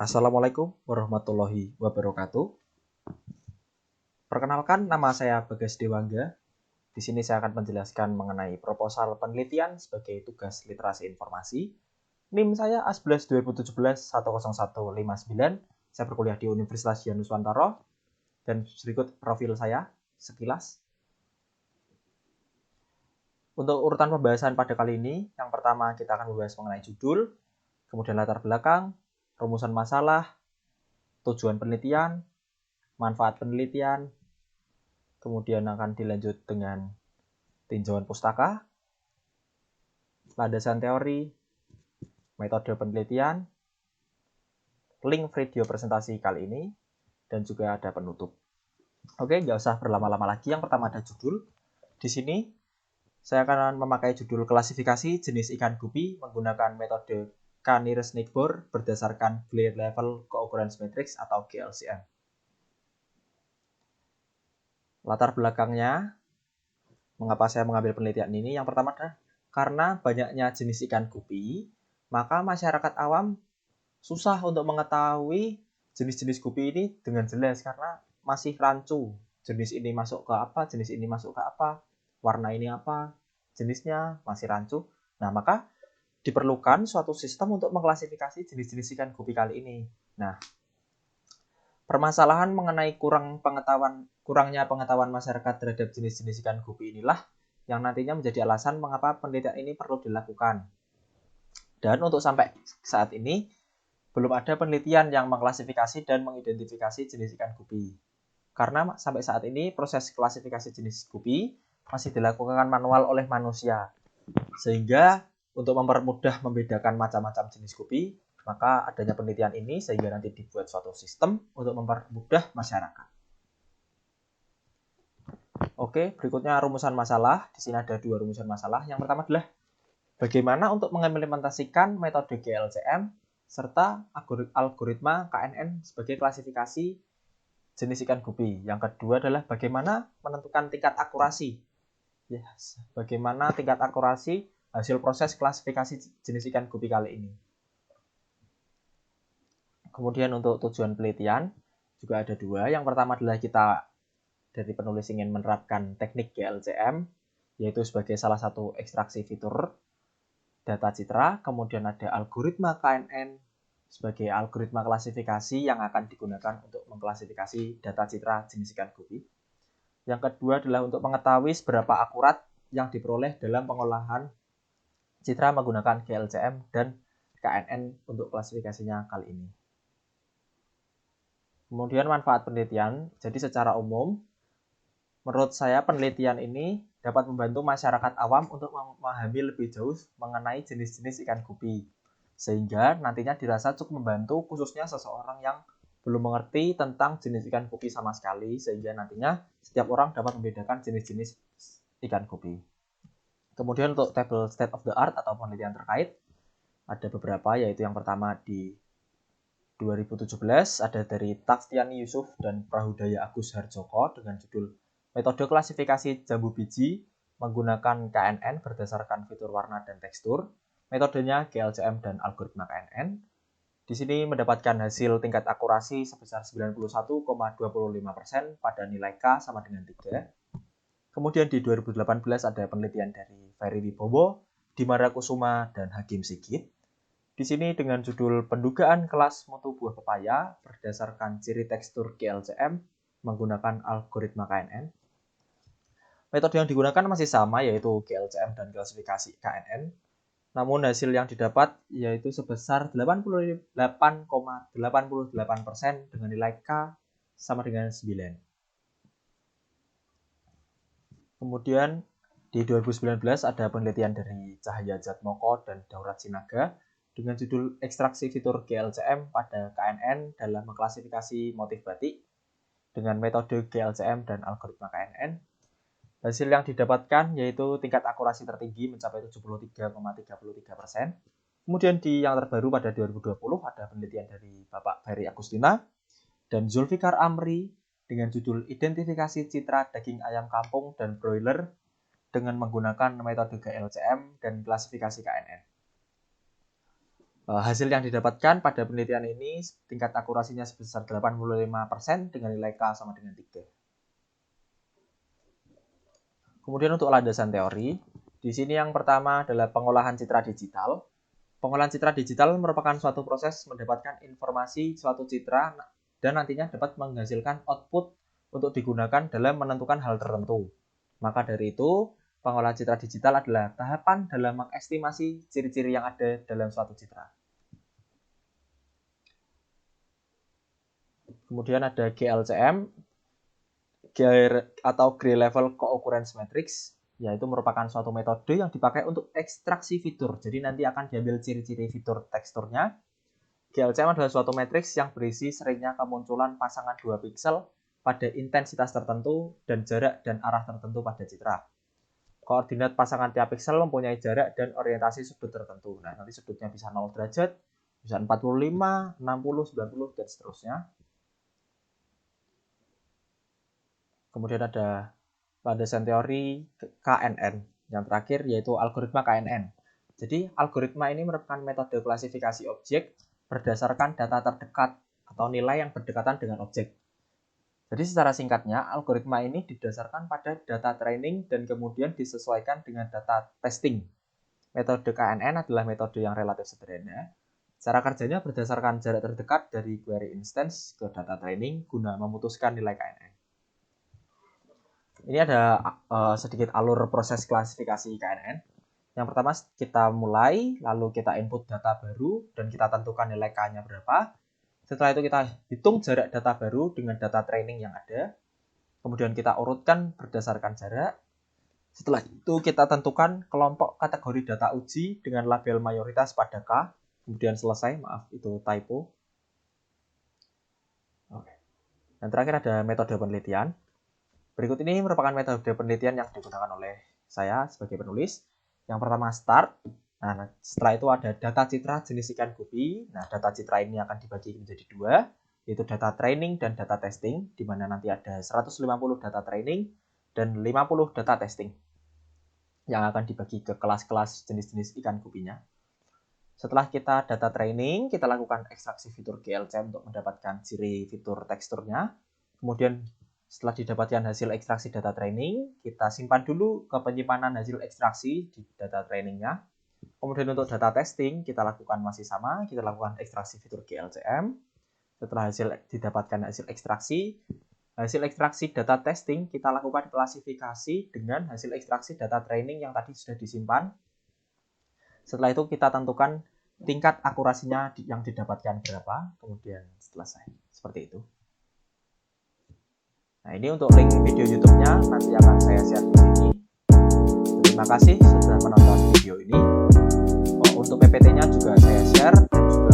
Assalamualaikum warahmatullahi wabarakatuh. Perkenalkan, nama saya Bagas Dewangga. Di sini saya akan menjelaskan mengenai proposal penelitian sebagai tugas literasi informasi. NIM saya A11 2017 10159. Saya berkuliah di Universitas Yanuswantara. Dan berikut profil saya sekilas. Untuk urutan pembahasan pada kali ini, yang pertama kita akan membahas mengenai judul, kemudian latar belakang, rumusan masalah, tujuan penelitian, manfaat penelitian, kemudian akan dilanjut dengan tinjauan pustaka, landasan teori, metode penelitian, link video presentasi kali ini, dan juga ada penutup. Oke, nggak usah berlama-lama lagi. Yang pertama ada judul. Di sini saya akan memakai judul klasifikasi jenis ikan gupi menggunakan metode K-nearest neighbor berdasarkan Glare Level Cooccurrence Matrix atau GLCM. Latar belakangnya, mengapa saya mengambil penelitian ini? Yang pertama adalah karena banyaknya jenis ikan gupi, maka masyarakat awam susah untuk mengetahui jenis-jenis gupi ini dengan jelas karena masih rancu. Jenis ini masuk ke apa, jenis ini masuk ke apa, warna ini apa, jenisnya masih rancu. Nah, maka diperlukan suatu sistem untuk mengklasifikasi jenis-jenis ikan gupi kali ini. Nah, permasalahan mengenai kurangnya pengetahuan masyarakat terhadap jenis-jenis ikan gupi inilah yang nantinya menjadi alasan mengapa penelitian ini perlu dilakukan. Dan untuk sampai saat ini, belum ada penelitian yang mengklasifikasi dan mengidentifikasi jenis ikan gupi. Karena sampai saat ini proses klasifikasi jenis gupi masih dilakukan manual oleh manusia. Sehingga untuk mempermudah membedakan macam-macam jenis gupi, maka adanya penelitian ini sehingga nanti dibuat suatu sistem untuk mempermudah masyarakat. Oke, berikutnya rumusan masalah. Di sini ada dua rumusan masalah. Yang pertama adalah bagaimana untuk mengimplementasikan metode GLCM serta algoritma KNN sebagai klasifikasi jenis ikan gupi. Yang kedua adalah bagaimana menentukan tingkat akurasi. Bagaimana tingkat akurasi hasil proses klasifikasi jenis ikan gupi kali ini. Kemudian untuk tujuan penelitian juga ada dua. Yang pertama adalah kita dari penulis ingin menerapkan teknik GLCM, yaitu sebagai salah satu ekstraksi fitur data citra. Kemudian ada algoritma KNN sebagai algoritma klasifikasi yang akan digunakan untuk mengklasifikasi data citra jenis ikan gupi. Yang kedua adalah untuk mengetahui seberapa akurat yang diperoleh dalam pengolahan citra menggunakan GLCM dan KNN untuk klasifikasinya kali ini. Kemudian manfaat penelitian. Jadi secara umum, menurut saya penelitian ini dapat membantu masyarakat awam untuk memahami lebih jauh mengenai jenis-jenis ikan gupi. Sehingga nantinya dirasa cukup membantu khususnya seseorang yang belum mengerti tentang jenis ikan gupi sama sekali. Sehingga nantinya setiap orang dapat membedakan jenis-jenis ikan gupi. Kemudian untuk tabel state of the art atau penelitian terkait, ada beberapa, yaitu yang pertama di 2017 ada dari Taftiani Yusuf dan Prahudaya Agus Harjoko dengan judul Metode Klasifikasi Jambu Biji menggunakan KNN berdasarkan fitur warna dan tekstur. Metodenya GLCM dan algoritma KNN. Di sini mendapatkan hasil tingkat akurasi sebesar 91,25% pada nilai K sama dengan 3. Kemudian di 2018 ada penelitian dari Ferry Wibowo, Dimara Kusuma, dan Hakim Sigit. Di sini dengan judul Pendugaan Kelas Mutu Buah Pepaya berdasarkan ciri tekstur GLCM menggunakan algoritma KNN. Metode yang digunakan masih sama, yaitu GLCM dan klasifikasi KNN. Namun hasil yang didapat yaitu sebesar 88,88% dengan nilai K sama dengan 9. Kemudian di 2019 ada penelitian dari Cahaya Jatmoko dan Daurat Sinaga dengan judul Ekstraksi Fitur GLCM pada KNN dalam mengklasifikasi motif batik dengan metode GLCM dan algoritma KNN. Hasil yang didapatkan yaitu tingkat akurasi tertinggi mencapai 73,33%. Kemudian di yang terbaru pada 2020 ada penelitian dari Bapak Ferry Agustina dan Zulfikar Amri dengan judul Identifikasi Citra Daging Ayam Kampung dan Broiler dengan menggunakan metode GLCM dan klasifikasi KNN. Hasil yang didapatkan pada penelitian ini tingkat akurasinya sebesar 85% dengan nilai K sama dengan 3. Kemudian untuk landasan teori, di sini yang pertama adalah pengolahan citra digital. Pengolahan citra digital merupakan suatu proses mendapatkan informasi suatu citra dan nantinya dapat menghasilkan output untuk digunakan dalam menentukan hal tertentu. Maka dari itu, pengolahan citra digital adalah tahapan dalam mengestimasi ciri-ciri yang ada dalam suatu citra. Kemudian ada GLCM atau Gray Level Co-occurrence Matrix, yaitu merupakan suatu metode yang dipakai untuk ekstraksi fitur. Jadi nanti akan diambil ciri-ciri fitur teksturnya. GLCM adalah suatu matriks yang berisi seringnya kemunculan pasangan 2 piksel pada intensitas tertentu dan jarak dan arah tertentu pada citra. Koordinat pasangan tiap piksel mempunyai jarak dan orientasi sudut tertentu. Nah, nanti sudutnya bisa 0 derajat, bisa 45, 60, 90, dan seterusnya. Kemudian ada landasan teori KNN. Yang terakhir yaitu algoritma KNN. Jadi algoritma ini merupakan metode klasifikasi objek berdasarkan data terdekat atau nilai yang berdekatan dengan objek. Jadi secara singkatnya, algoritma ini didasarkan pada data training dan kemudian disesuaikan dengan data testing. Metode KNN adalah metode yang relatif sederhana. Cara kerjanya berdasarkan jarak terdekat dari query instance ke data training guna memutuskan nilai KNN. Ini ada sedikit alur proses klasifikasi KNN. Yang pertama kita mulai, lalu kita input data baru, dan kita tentukan nilai K-nya berapa. Setelah itu kita hitung jarak data baru dengan data training yang ada. Kemudian kita urutkan berdasarkan jarak. Setelah itu kita tentukan kelompok kategori data uji dengan label mayoritas pada K. Kemudian selesai, maaf itu typo. Oke. Dan terakhir ada metode penelitian. Berikut ini merupakan metode penelitian yang digunakan oleh saya sebagai penulis. Yang pertama start. Nah, setelah itu ada data citra jenis ikan gupi. Nah, data citra ini akan dibagi menjadi 2, yaitu data training dan data testing, di mana nanti ada 150 data training dan 50 data testing yang akan dibagi ke kelas-kelas jenis-jenis ikan gupinya. Setelah kita data training, kita lakukan ekstraksi fitur GLCM untuk mendapatkan ciri fitur teksturnya. Kemudian setelah didapatkan hasil ekstraksi data training, kita simpan dulu ke penyimpanan hasil ekstraksi di data trainingnya. Kemudian untuk data testing, kita lakukan masih sama, kita lakukan ekstraksi fitur GLCM. Setelah didapatkan hasil ekstraksi data testing, kita lakukan klasifikasi dengan hasil ekstraksi data training yang tadi sudah disimpan. Setelah itu kita tentukan tingkat akurasinya yang didapatkan berapa, kemudian selesai. Seperti itu. Nah, ini untuk link video YouTube-nya nanti akan saya share di sini. Terima kasih sudah menonton video ini. Untuk PPT-nya juga saya share.